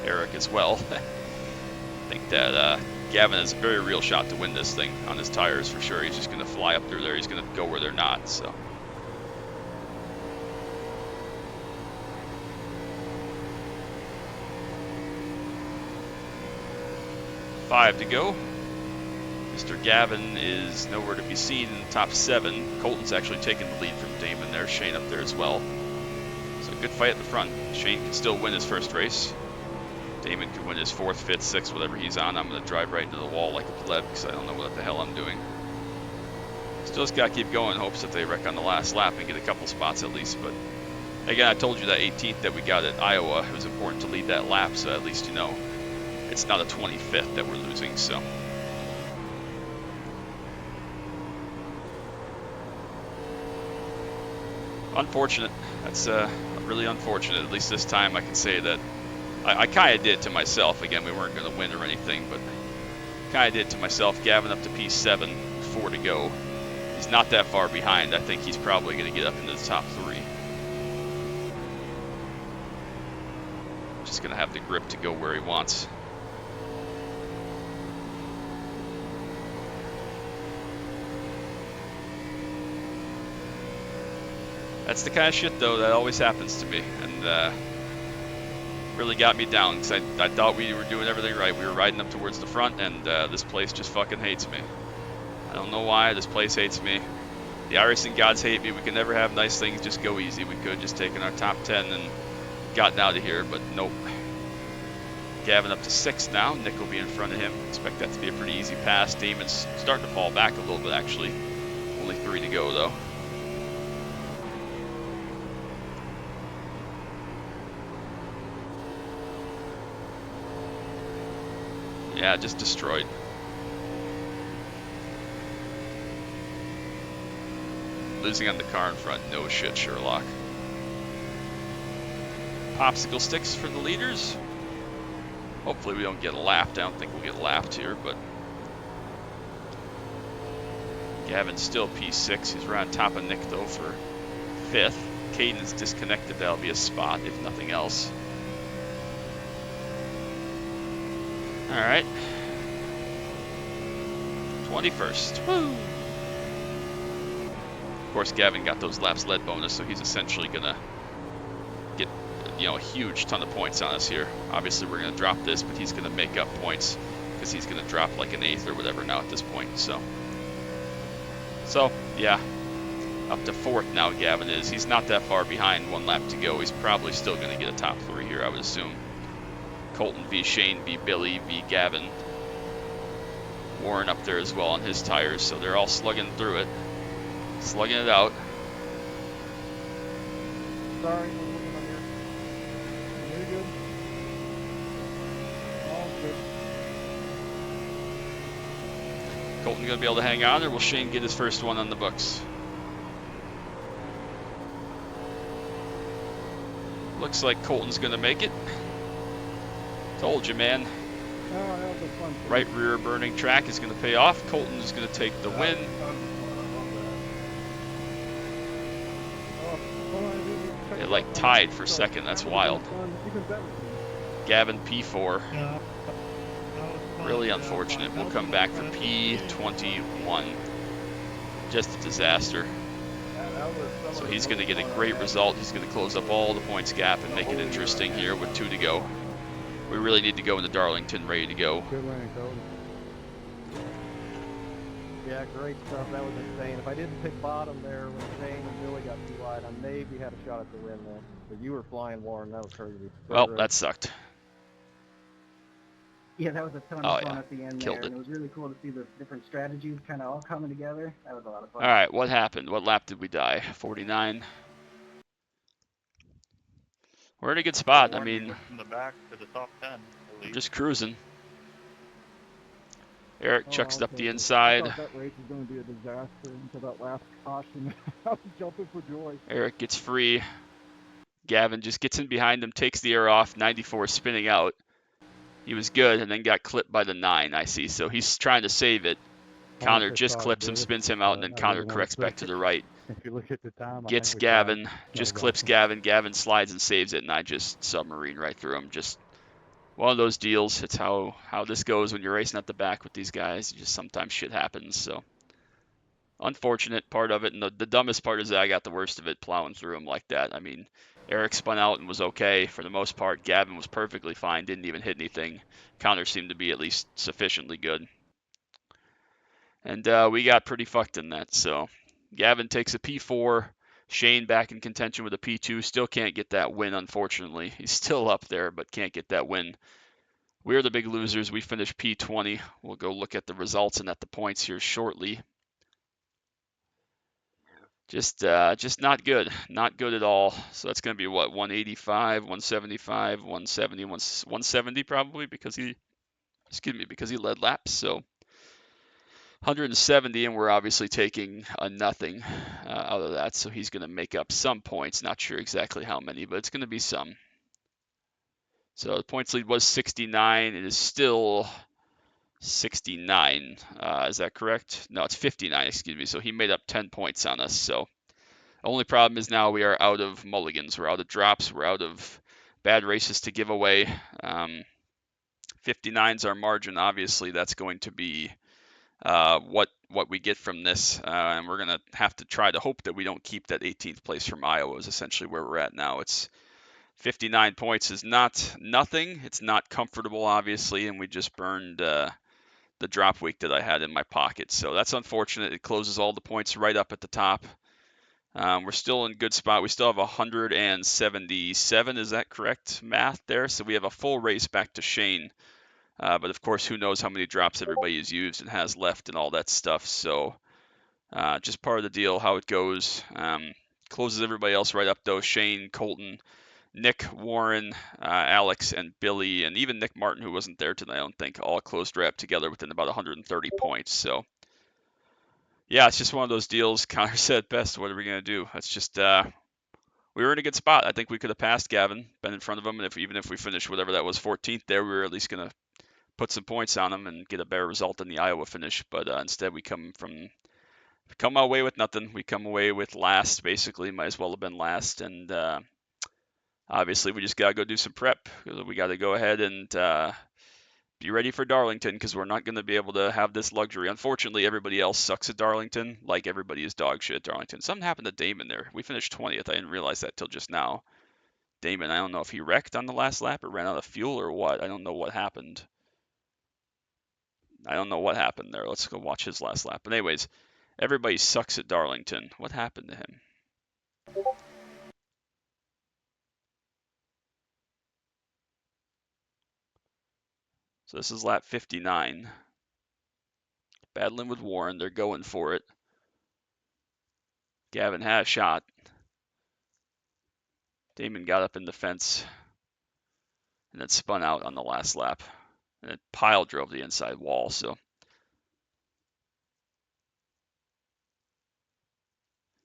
Eric as well. I think that Gavin has a very real shot to win this thing on his tires for sure. He's just going to fly up through there. He's going to go where they're not, so. Five to go. Mr. Gavin is nowhere to be seen in the top 7. Colton's actually taking the lead from Damon there. Shane up there as well. So good fight at the front. Shane can still win his first race. Damon can win his 4th, 5th, 6th, whatever he's on. I'm going to drive right into the wall like a pleb because I don't know what the hell I'm doing. Still just got to keep going in hopes that they wreck on the last lap and get a couple spots at least. But again, I told you that 18th that we got at Iowa, it was important to lead that lap, so at least you know it's not a 25th that we're losing. So. Unfortunate. That's really unfortunate. At least this time I can say that I kind of did it to myself. Again, we weren't going to win or anything, but kind of did it to myself. Gavin up to P7, 4 to go. He's not that far behind. I think he's probably going to get up into the top 3. Just going to have the grip to go where he wants. That's the kind of shit, though, that always happens to me, and really got me down, because I thought we were doing everything right. We were riding up towards the front, and this place just fucking hates me. I don't know why, this place hates me. The iRacing gods hate me. We can never have nice things just go easy. We could just taken our top 10 and gotten out of here, but nope. Gavin up to 6th now. Nick will be in front of him. Expect that to be a pretty easy pass. Damon's starting to fall back a little bit, actually. Only 3 to go, though. Yeah, just destroyed. Losing on the car in front, no shit, Sherlock. Popsicle sticks for the leaders. Hopefully we don't get lapped. I don't think we'll get lapped here, but Gavin's still P6. He's right on top of Nick, though, for 5th. Caden's disconnected. That'll be a spot, if nothing else. All right. 21st. Woo! Of course, Gavin got those laps led bonus, so he's essentially going to get, you know, a huge ton of points on us here. Obviously, we're going to drop this, but he's going to make up points because he's going to drop like an 8th or whatever now at this point. So yeah, up to 4th now Gavin is. He's not that far behind, 1 lap to go. He's probably still going to get a top 3 here, I would assume. Colton v. Shane v. Billy v. Gavin. Warren up there as well on his tires, so they're all slugging through it. Slugging it out. Sorry, I'm looking on here. Very good. All good. Colton going to be able to hang on, or will Shane get his first one on the books? Looks like Colton's going to make it. Told you, man. Oh, that was fun. Right rear burning track is going to pay off. Colton is going to take the win. It like tied for 2nd. That's wild. Gavin P4. Yeah. Really unfortunate. We'll come back for P21. Just a disaster. So he's going to get a great result. He's going to close up all the points gap and make it interesting here with 2 to go. We really need to go into Darlington ready to go. Good winning, Cody. Yeah, great stuff. That was insane. If I didn't pick bottom there when Shane and Billy got too wide, I maybe had a shot at the win there. But you were flying, Warren. That was crazy. Well, that sucked. Yeah, that was a ton of fun at the end Killed there. it. And it was really cool to see the different strategies kind of all coming together. That was a lot of fun. All right, what happened? What lap did we die? 49. We're in a good spot. I mean, from the back to the top 10. we're just cruising. Eric chucks it up the inside. I thought that race was going to be a disaster until that last caution. I was jumping for joy. Eric gets free. Gavin just gets in behind him, takes the air off. 94 spinning out. He was good and then got clipped by the 9, I see. So he's trying to save it. Connor just clips him, spins him out, and then Connor corrects back to the right. If you look at the time, Gets Gavin, just clips Gavin. Gavin slides and saves it, and I just submarine right through him. Just one of those deals. It's how this goes when you're racing at the back with these guys. Just sometimes shit happens. So unfortunate part of it, and the dumbest part is that I got the worst of it plowing through him like that. I mean, Eric spun out and was okay for the most part. Gavin was perfectly fine, didn't even hit anything. Connor seemed to be at least sufficiently good. And we got pretty fucked in that. So Gavin takes a P4. Shane back in contention with a P2. Still can't get that win, unfortunately. He's still up there, but can't get that win. We're the big losers. We finished P20. We'll go look at the results and at the points here shortly. Just not good. Not good at all. So that's going to be what, 185, 175, 170, 170 probably because he led laps. So 170, and we're obviously taking a nothing out of that. So he's going to make up some points. Not sure exactly how many, but it's going to be some. So the points lead was 69. It is still 69. Is that correct? No, it's 59, excuse me. So he made up 10 points on us. So the only problem is now we are out of mulligans. We're out of drops. We're out of bad races to give away. 59 is our margin. Obviously, that's going to be what we get from this. And we're going to have to try to hope that we don't keep that 18th place from Iowa is essentially where we're at now. It's 59 points is not nothing. It's not comfortable, obviously, and we just burned the drop week that I had in my pocket. So that's unfortunate. It closes all the points right up at the top. We're still in good spot. We still have 177. Is that correct math there? So we have a full race back to Shane. But of course, who knows how many drops everybody has used and has left and all that stuff. So just part of the deal, how it goes. Closes everybody else right up though. Shane, Colton, Nick, Warren, Alex, and Billy, and even Nick Martin, who wasn't there tonight, I don't think, all closed right up together within about 130 points. So, yeah, it's just one of those deals. Connor said best. What are we going to do? It's just, we were in a good spot. I think we could have passed Gavin, been in front of him, and even if we finished whatever that was, 14th there, we were at least going to put some points on him and get a better result than the Iowa finish. But instead, we come away with nothing. We come away with last, basically. Might as well have been last, and obviously, we just got to go do some prep. We got to go ahead and be ready for Darlington because we're not going to be able to have this luxury. Unfortunately, everybody else sucks at Darlington, like everybody is dog shit at Darlington. Something happened to Damon there. We finished 20th. I didn't realize that till just now. Damon, I don't know if he wrecked on the last lap or ran out of fuel or what. I don't know what happened. I don't know what happened there. Let's go watch his last lap. But anyways, everybody sucks at Darlington. What happened to him? So this is lap 59. Battling with Warren. They're going for it. Gavin had a shot. Damon got up in the fence and then spun out on the last lap. And then pile drove the inside wall. So,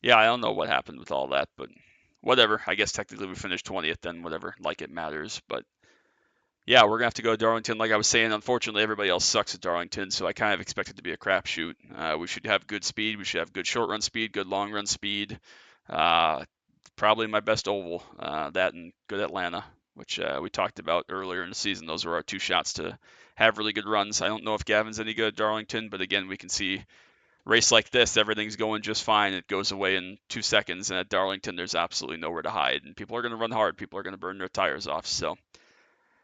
yeah, I don't know what happened with all that, but whatever. I guess technically we finished 20th then, whatever. Like it matters. But yeah, we're going to have to go to Darlington. Like I was saying, unfortunately, everybody else sucks at Darlington, so I kind of expect it to be a crapshoot. We should have good speed. We should have good short run speed, good long run speed. Probably my best oval, that and good Atlanta, which we talked about earlier in the season. Those were our two shots to have really good runs. I don't know if Gavin's any good at Darlington, but again, we can see race like this, everything's going just fine. It goes away in 2 seconds, and at Darlington, there's absolutely nowhere to hide, and people are going to run hard. People are going to burn their tires off, so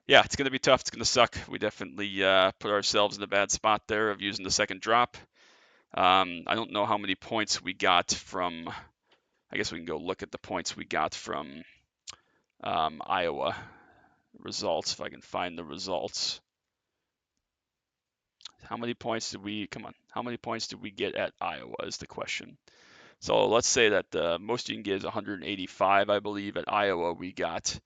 yeah, it's going to be tough. It's going to suck. We definitely put ourselves in a bad spot there of using the second drop. I don't know how many points we got from, I guess we can go look at the points we got from Iowa results, if I can find the results. How many points did we, come on, how many points did we get at Iowa is the question. So let's say that the most you can get is 185, I believe. At Iowa, we got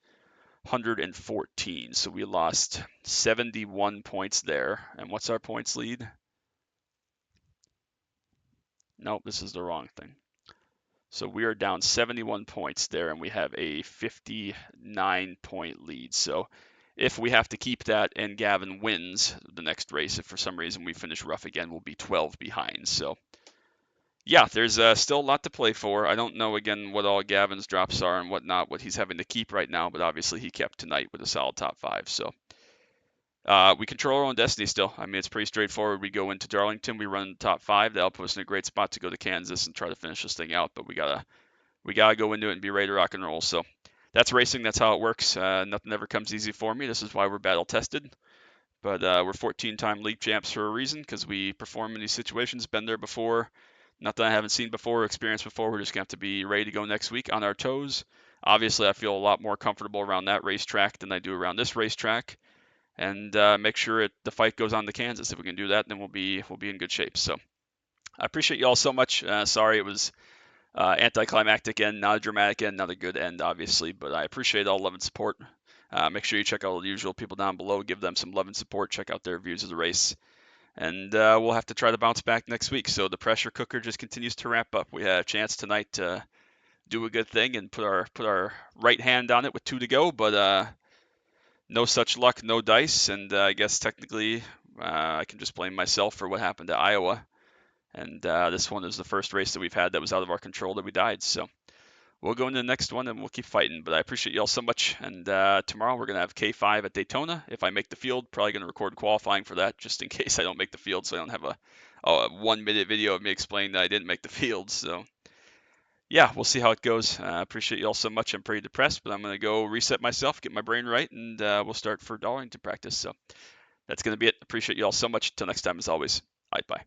114, so we lost 71 points there. And what's our points lead? Nope, this is the wrong thing. So we are down 71 points there, and we have a 59-point lead. So if we have to keep that and Gavin wins the next race, if for some reason we finish rough again, we'll be 12 behind. So yeah, there's still a lot to play for. I don't know, again, what all Gavin's drops are and whatnot, what he's having to keep right now, but obviously he kept tonight with a solid top 5. So we control our own destiny still. I mean, it's pretty straightforward. We go into Darlington, we run top 5. That'll put us in a great spot to go to Kansas and try to finish this thing out, but we gotta go into it and be ready to rock and roll. So that's racing. That's how it works. Nothing ever comes easy for me. This is why we're battle tested. But we're 14-time league champs for a reason, because we perform in these situations, been there before. nothing I haven't seen before, experienced before. We're just gonna have to be ready to go next week on our toes. Obviously, I feel a lot more comfortable around that racetrack than I do around this racetrack, and make sure the fight goes on to Kansas. If we can do that, then we'll be in good shape. So I appreciate you all so much. Sorry it was anticlimactic end, not a dramatic end, not a good end, obviously, but I appreciate all love and support. Make sure you check out all the usual people down below, give them some love and support, check out their views of the race. And we'll have to try to bounce back next week. So the pressure cooker just continues to ramp up. We had a chance tonight to do a good thing and put our right hand on it with 2 to go, but no such luck, no dice. And I guess technically I can just blame myself for what happened at Iowa. And this one is the first race that we've had that was out of our control that we died. So we'll go into the next one and we'll keep fighting. But I appreciate you all so much. And tomorrow we're going to have K5 at Daytona. If I make the field, probably going to record qualifying for that just in case I don't make the field, so I don't have a 1-minute video of me explaining that I didn't make the field. So yeah, we'll see how it goes. I appreciate you all so much. I'm pretty depressed, but I'm going to go reset myself, get my brain right, and we'll start for Darlington practice. So that's going to be it. Appreciate you all so much. Until next time, as always, bye.